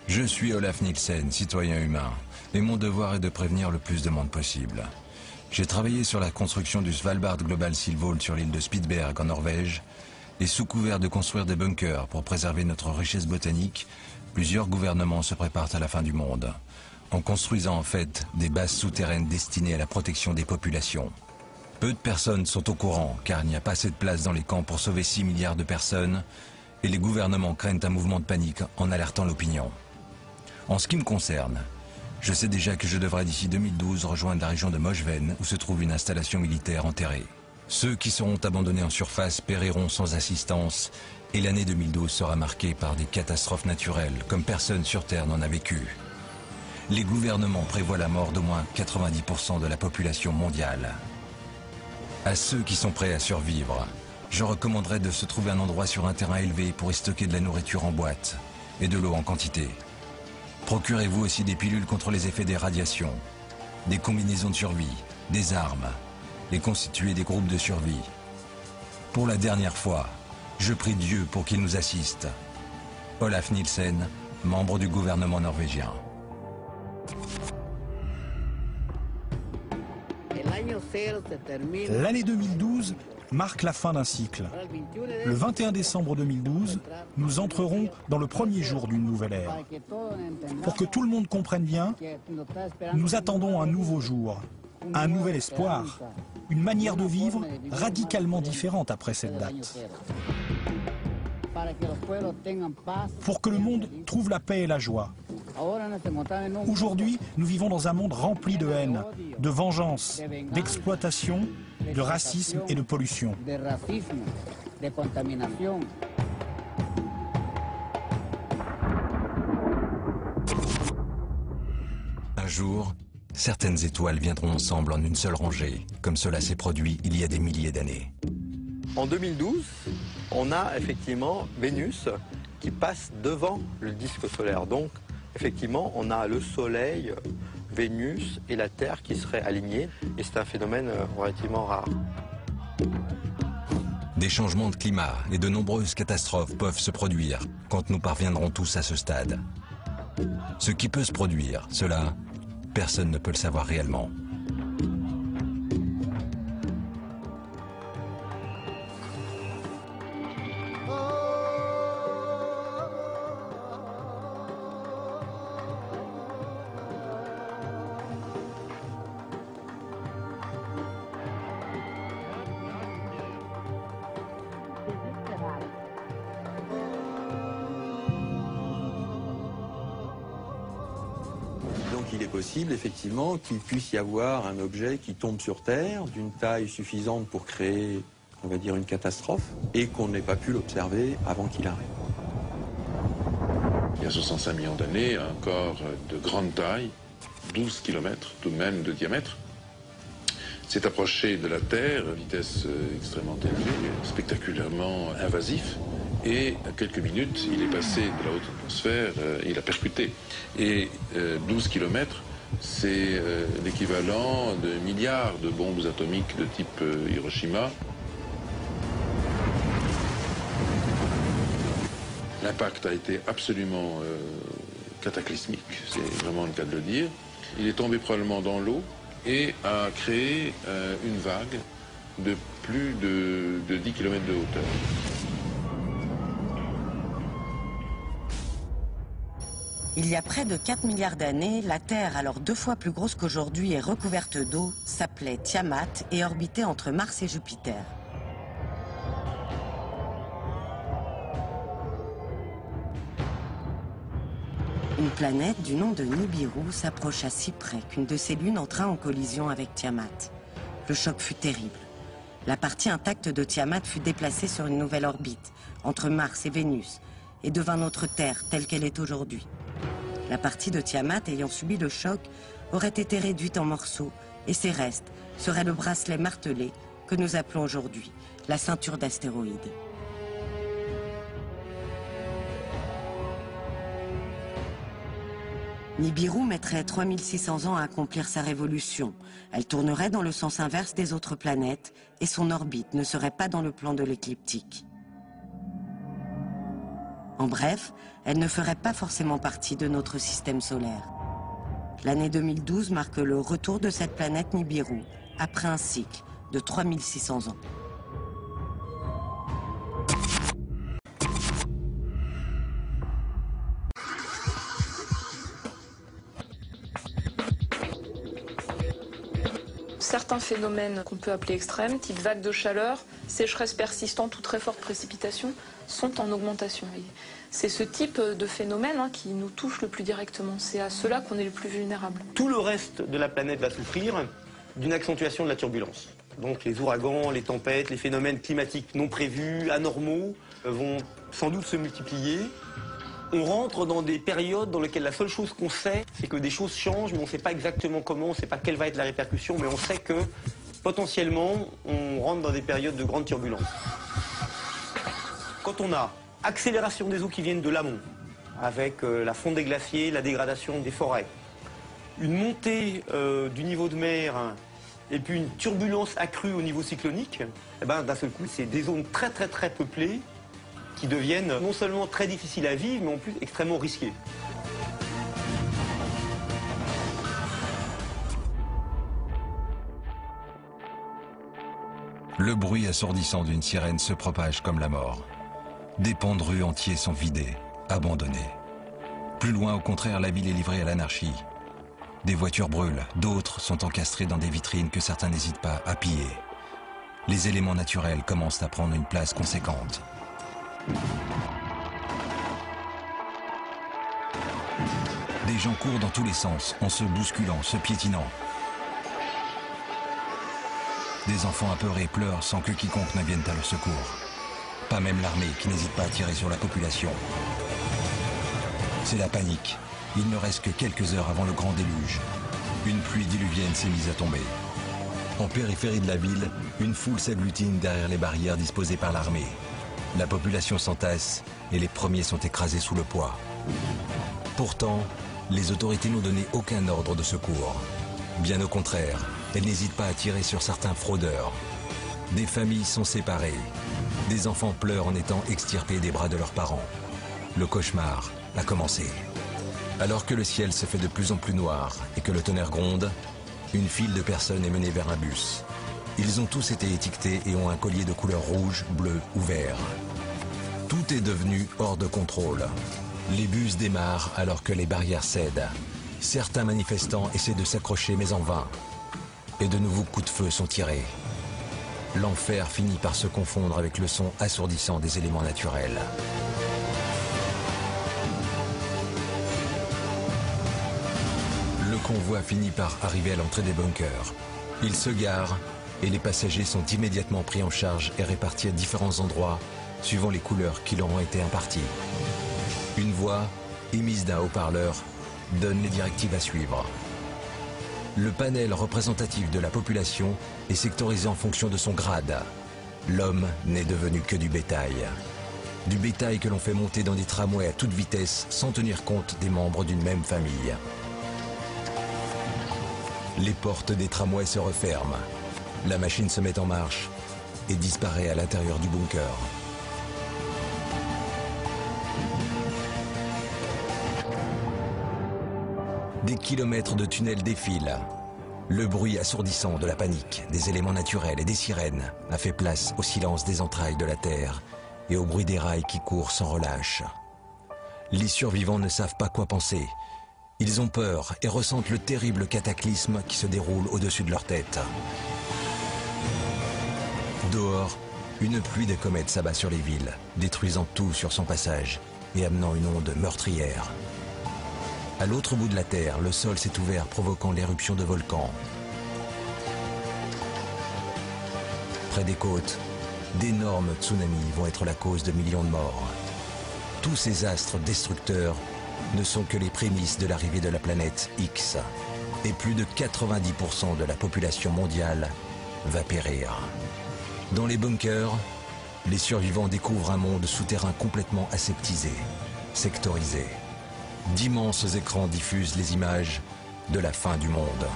Je suis Olaf Nielsen, citoyen humain, et mon devoir est de prévenir le plus de monde possible. J'ai travaillé sur la construction du Svalbard Global Seal Vault sur l'île de Spitsberg en Norvège, et sous couvert de construire des bunkers pour préserver notre richesse botanique, plusieurs gouvernements se préparent à la fin du monde, en construisant en fait des bases souterraines destinées à la protection des populations. Peu de personnes sont au courant, car il n'y a pas assez de place dans les camps pour sauver 6 milliards de personnes, et les gouvernements craignent un mouvement de panique en alertant l'opinion. En ce qui me concerne, je sais déjà que je devrais d'ici 2012 rejoindre la région de Mosjøen où se trouve une installation militaire enterrée. Ceux qui seront abandonnés en surface périront sans assistance et l'année 2012 sera marquée par des catastrophes naturelles comme personne sur Terre n'en a vécu. Les gouvernements prévoient la mort d'au moins 90% de la population mondiale. À ceux qui sont prêts à survivre, je recommanderais de se trouver un endroit sur un terrain élevé pour y stocker de la nourriture en boîte et de l'eau en quantité. Procurez-vous aussi des pilules contre les effets des radiations, des combinaisons de survie, des armes, et constituez des groupes de survie. Pour la dernière fois, je prie Dieu pour qu'il nous assiste. Olaf Nielsen, membre du gouvernement norvégien. L'année 2012 marque la fin d'un cycle. Le 21 décembre 2012, nous entrerons dans le premier jour d'une nouvelle ère. Pour que tout le monde comprenne bien, nous attendons un nouveau jour, un nouvel espoir, une manière de vivre radicalement différente après cette date. Pour que le monde trouve la paix et la joie. Aujourd'hui, nous vivons dans un monde rempli de haine, de vengeance, d'exploitation, de racisme et de pollution. Un jour, certaines étoiles viendront ensemble en une seule rangée, comme cela s'est produit il y a des milliers d'années. En 2012, on a effectivement Vénus qui passe devant le disque solaire. Donc, effectivement, on a le Soleil, Vénus et la Terre qui seraient alignés. Et c'est un phénomène relativement rare. Des changements de climat et de nombreuses catastrophes peuvent se produire quand nous parviendrons tous à ce stade. Ce qui peut se produire, cela, personne ne peut le savoir réellement. Donc il est possible effectivement qu'il puisse y avoir un objet qui tombe sur Terre d'une taille suffisante pour créer, on va dire, une catastrophe et qu'on n'ait pas pu l'observer avant qu'il arrive. Il y a 65 millions d'années, un corps de grande taille, 12 km tout de même de diamètre, s'est approché de la Terre à vitesse extrêmement élevée, spectaculairement invasif. Et à quelques minutes, il est passé de la haute atmosphère, il a percuté. Et 12 km, c'est l'équivalent de milliards de bombes atomiques de type Hiroshima. L'impact a été absolument cataclysmique, c'est vraiment le cas de le dire. Il est tombé probablement dans l'eau et a créé une vague de plus de 10 km de hauteur. Il y a près de 4 milliards d'années, la Terre, alors 2 fois plus grosse qu'aujourd'hui et recouverte d'eau, s'appelait Tiamat et orbitait entre Mars et Jupiter. Une planète du nom de Nibiru s'approcha si près qu'une de ses lunes entra en collision avec Tiamat. Le choc fut terrible. La partie intacte de Tiamat fut déplacée sur une nouvelle orbite, entre Mars et Vénus, et devint notre Terre telle qu'elle est aujourd'hui. La partie de Tiamat ayant subi le choc aurait été réduite en morceaux et ses restes seraient le bracelet martelé que nous appelons aujourd'hui la ceinture d'astéroïdes. Nibiru mettrait 3600 ans à accomplir sa révolution. Elle tournerait dans le sens inverse des autres planètes et son orbite ne serait pas dans le plan de l'écliptique. En bref, elle ne ferait pas forcément partie de notre système solaire. L'année 2012 marque le retour de cette planète Nibiru, après un cycle de 3600 ans. Certains phénomènes qu'on peut appeler extrêmes, type vague de chaleur, sécheresse persistante ou très forte précipitation, sont en augmentation. C'est ce type de phénomène qui nous touche le plus directement. C'est à cela qu'on est le plus vulnérable. Tout le reste de la planète va souffrir d'une accentuation de la turbulence. Donc les ouragans, les tempêtes, les phénomènes climatiques non prévus, anormaux, vont sans doute se multiplier. On rentre dans des périodes dans lesquelles la seule chose qu'on sait, c'est que des choses changent, mais on ne sait pas exactement comment, on ne sait pas quelle va être la répercussion, mais on sait que, potentiellement, on rentre dans des périodes de grande turbulence. Quand on a accélération des eaux qui viennent de l'amont, avec la fonte des glaciers, la dégradation des forêts, une montée du niveau de mer, et puis une turbulence accrue au niveau cyclonique, eh ben, d'un seul coup, c'est des zones très très très peuplées, qui deviennent non seulement très difficiles à vivre, mais en plus extrêmement risquées. Le bruit assourdissant d'une sirène se propage comme la mort. Des pans de rue entiers sont vidés, abandonnés. Plus loin, au contraire, la ville est livrée à l'anarchie. Des voitures brûlent, d'autres sont encastrées dans des vitrines que certains n'hésitent pas à piller. Les éléments naturels commencent à prendre une place conséquente. Des gens courent dans tous les sens, en se bousculant, se piétinant. Des enfants apeurés pleurent sans que quiconque ne vienne à leur secours. Pas même l'armée qui n'hésite pas à tirer sur la population. C'est la panique. Il ne reste que quelques heures avant le grand déluge. Une pluie diluvienne s'est mise à tomber. En périphérie de la ville, une foule s'agglutine derrière les barrières disposées par l'armée. La population s'entasse et les premiers sont écrasés sous le poids. Pourtant, les autorités n'ont donné aucun ordre de secours. Bien au contraire, elles n'hésitent pas à tirer sur certains fraudeurs. Des familles sont séparées. Des enfants pleurent en étant extirpés des bras de leurs parents. Le cauchemar a commencé. Alors que le ciel se fait de plus en plus noir et que le tonnerre gronde, une file de personnes est menée vers un bus. Ils ont tous été étiquetés et ont un collier de couleur rouge, bleu ou vert. Tout est devenu hors de contrôle. Les bus démarrent alors que les barrières cèdent. Certains manifestants essaient de s'accrocher mais en vain. Et de nouveaux coups de feu sont tirés. L'enfer finit par se confondre avec le son assourdissant des éléments naturels. Le convoi finit par arriver à l'entrée des bunkers. Il se gare et les passagers sont immédiatement pris en charge et répartis à différents endroits suivant les couleurs qui leur ont été imparties. Une voix, émise d'un haut-parleur, donne les directives à suivre. Le panel représentatif de la population est sectorisé en fonction de son grade. L'homme n'est devenu que du bétail. Du bétail que l'on fait monter dans des tramways à toute vitesse sans tenir compte des membres d'une même famille. Les portes des tramways se referment. La machine se met en marche et disparaît à l'intérieur du bunker. Des kilomètres de tunnels défilent. Le bruit assourdissant de la panique, des éléments naturels et des sirènes a fait place au silence des entrailles de la Terre et au bruit des rails qui courent sans relâche. Les survivants ne savent pas quoi penser. Ils ont peur et ressentent le terrible cataclysme qui se déroule au-dessus de leur tête. Dehors, une pluie de comètes s'abat sur les villes, détruisant tout sur son passage et amenant une onde meurtrière. À l'autre bout de la Terre, le sol s'est ouvert, provoquant l'éruption de volcans. Près des côtes, d'énormes tsunamis vont être la cause de millions de morts. Tous ces astres destructeurs ne sont que les prémices de l'arrivée de la planète X. Et plus de 90% de la population mondiale va périr. Dans les bunkers, les survivants découvrent un monde souterrain complètement aseptisé, sectorisé. D'immenses écrans diffusent les images de la fin du monde.